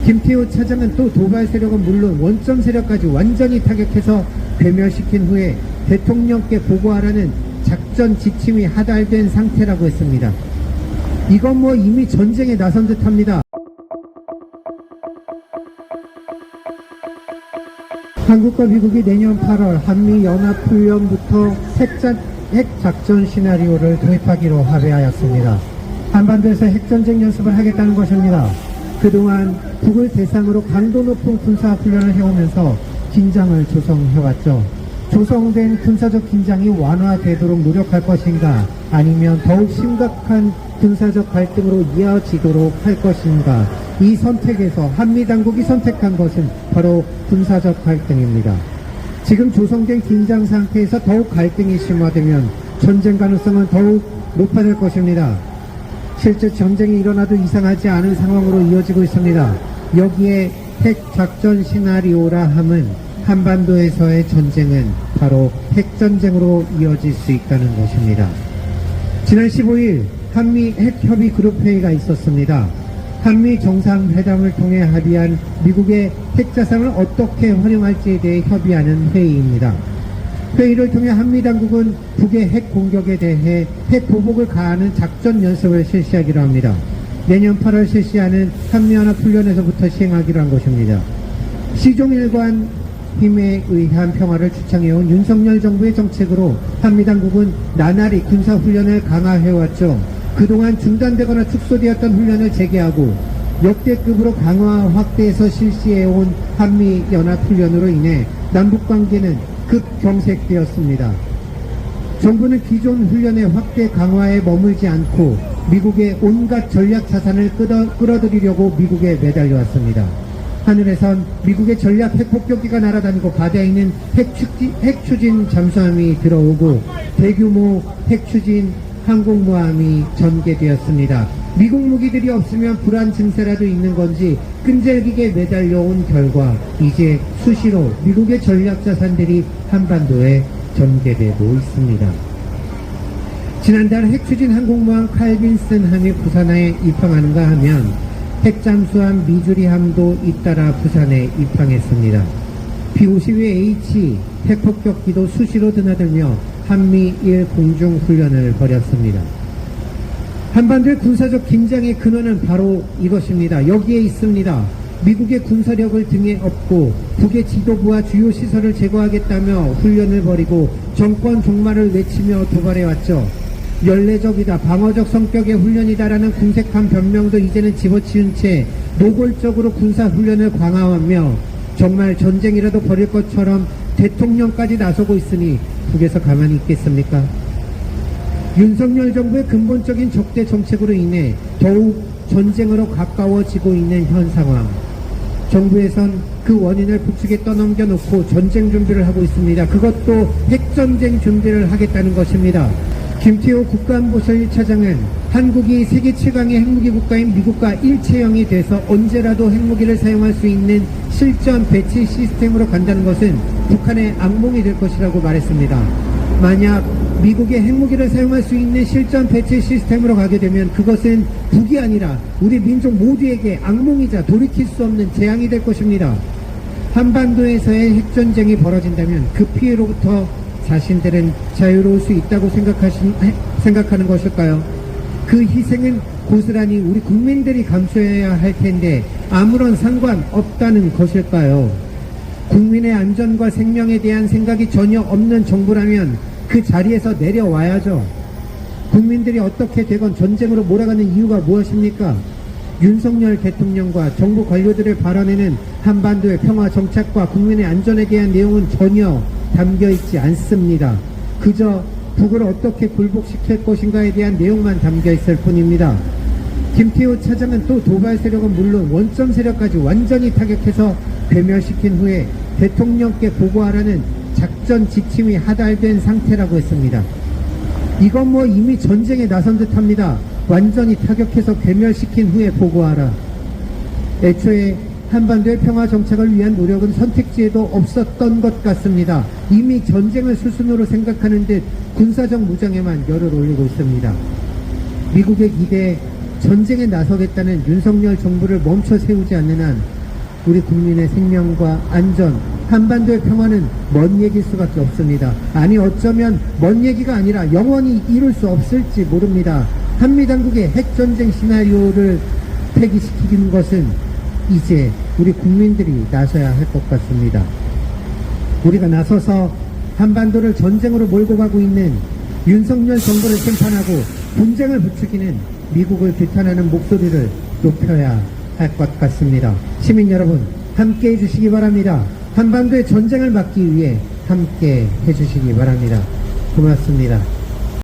김태호 차장은 또 도발 세력은 물론 원점 세력까지 완전히 타격해서 괴멸시킨 후에 대통령께 보고하라는 작전 지침이 하달된 상태라고 했습니다. 이건 뭐 이미 전쟁에 나선 듯합니다. 한국과 미국이 내년 8월 한미연합훈련부터 핵작전 시나리오를 도입하기로 합의하였습니다. 한반도에서 핵전쟁 연습을 하겠다는 것입니다. 그동안 북을 대상으로 강도 높은 군사훈련을 해오면서 긴장을 조성해왔죠. 조성된 군사적 긴장이 완화되도록 노력할 것인가, 아니면 더욱 심각한 군사적 갈등으로 이어지도록 할 것인가, 이 선택에서 한미당국이 선택한 것은 바로 군사적 갈등입니다. 지금 조성된 긴장 상태에서 더욱 갈등이 심화되면 전쟁 가능성은 더욱 높아질 것입니다. 실제 전쟁이 일어나도 이상하지 않은 상황으로 이어지고 있습니다. 여기에 핵작전 시나리오라 함은 한반도에서의 전쟁은 바로 핵전쟁으로 이어질 수 있다는 것입니다. 지난 15일 한미 핵협의 그룹 회의가 있었습니다. 한미 정상회담을 통해 합의한 미국의 핵자산을 어떻게 활용할지에 대해 협의하는 회의입니다. 회의를 통해 한미 당국은 북의 핵 공격에 대해 핵 보복을 가하는 작전 연습을 실시하기로 합니다. 내년 8월 실시하는 한미연합훈련에서부터 시행하기로 한 것입니다. 시종일관 힘에 의한 평화를 주창해온 윤석열 정부의 정책으로 한미 당국은 나날이 군사훈련을 강화해왔죠. 그동안 중단되거나 축소되었던 훈련을 재개하고 역대급으로 강화 확대해서 실시해온 한미연합훈련으로 인해 남북관계는 급경색되었습니다. 정부는 기존 훈련의 확대 강화에 머물지 않고 미국의 온갖 전략 자산을 끌어들이려고 미국에 매달려왔습니다. 하늘에선 미국의 전략 핵폭격기가 날아다니고 바다에 있는 핵추진 잠수함이 들어오고 대규모 핵추진 항공모함이 전개되었습니다. 미국 무기들이 없으면 불안 증세라도 있는 건지 끈질기게 매달려온 결과 이제 수시로 미국의 전략 자산들이 한반도에 전개되고 있습니다. 지난달 핵추진 항공모함 칼빈슨함이 부산에 입항하는가 하면 핵잠수함 미주리함도 잇따라 부산에 입항했습니다. B-52H 핵폭격기도 수시로 드나들며 한미일 공중훈련을 벌였습니다. 한반도의 군사적 긴장의 근원은 바로 이것입니다. 여기에 있습니다. 미국의 군사력을 등에 업고 북의 지도부와 주요 시설을 제거하겠다며 훈련을 벌이고 정권 종말을 외치며 도발해왔죠. 연례적이다, 방어적 성격의 훈련이다라는 궁색한 변명도 이제는 집어치운 채 노골적으로 군사훈련을 강화하며 정말 전쟁이라도 벌일 것처럼 대통령까지 나서고 있으니 북에서 가만히 있겠습니까? 윤석열 정부의 근본적인 적대 정책으로 인해 더욱 전쟁으로 가까워지고 있는 현 상황. 정부에선 그 원인을 북측에 떠넘겨 놓고 전쟁 준비를 하고 있습니다. 그것도 핵전쟁 준비를 하겠다는 것입니다. 김태호 국가안보실 1차장은 한국이 세계 최강의 핵무기 국가인 미국과 일체형이 돼서 언제라도 핵무기를 사용할 수 있는 실전 배치 시스템으로 간다는 것은 북한의 악몽이 될 것이라고 말했습니다. 만약 미국의 핵무기를 사용할 수 있는 실전 배치 시스템으로 가게 되면 그것은 북이 아니라 우리 민족 모두에게 악몽이자 돌이킬 수 없는 재앙이 될 것입니다. 한반도에서의 핵전쟁이 벌어진다면 그 피해로부터 자신들은 자유로울 수 있다고 생각하는 것일까요? 그 희생은 고스란히 우리 국민들이 감수해야 할 텐데 아무런 상관없다는 것일까요? 국민의 안전과 생명에 대한 생각이 전혀 없는 정부라면 그 자리에서 내려와야죠. 국민들이 어떻게 되건 전쟁으로 몰아가는 이유가 무엇입니까? 윤석열 대통령과 정부 관료들의 발언에는 한반도의 평화 정착과 국민의 안전에 대한 내용은 전혀 담겨있지 않습니다. 그저 북을 어떻게 굴복시킬 것인가에 대한 내용만 담겨있을 뿐입니다. 김태호 차장은 또 도발 세력은 물론 원점 세력까지 완전히 타격해서 괴멸시킨 후에 대통령께 보고하라는 작전 지침이 하달된 상태라고 했습니다. 이건 뭐 이미 전쟁에 나선 듯합니다. 완전히 타격해서 괴멸시킨 후에 보고하라. 애초에 한반도의 평화 정착을 위한 노력은 선택지에도 없었던 것 같습니다. 이미 전쟁을 수순으로 생각하는 듯 군사적 무장에만 열을 올리고 있습니다. 미국의 기대에 전쟁에 나서겠다는 윤석열 정부를 멈춰 세우지 않는 한 우리 국민의 생명과 안전, 한반도의 평화는 먼 얘기일 수밖에 없습니다. 아니 어쩌면 먼 얘기가 아니라 영원히 이룰 수 없을지 모릅니다. 한미당국의 핵전쟁 시나리오를 폐기시키는 것은 이제 우리 국민들이 나서야 할 것 같습니다. 우리가 나서서 한반도를 전쟁으로 몰고 가고 있는 윤석열 정부를 심판하고 분쟁을 부추기는 미국을 비판하는 목소리를 높여야 할 것 같습니다. 시민 여러분, 함께 해주시기 바랍니다. 한반도의 전쟁을 막기 위해 함께 해주시기 바랍니다. 고맙습니다.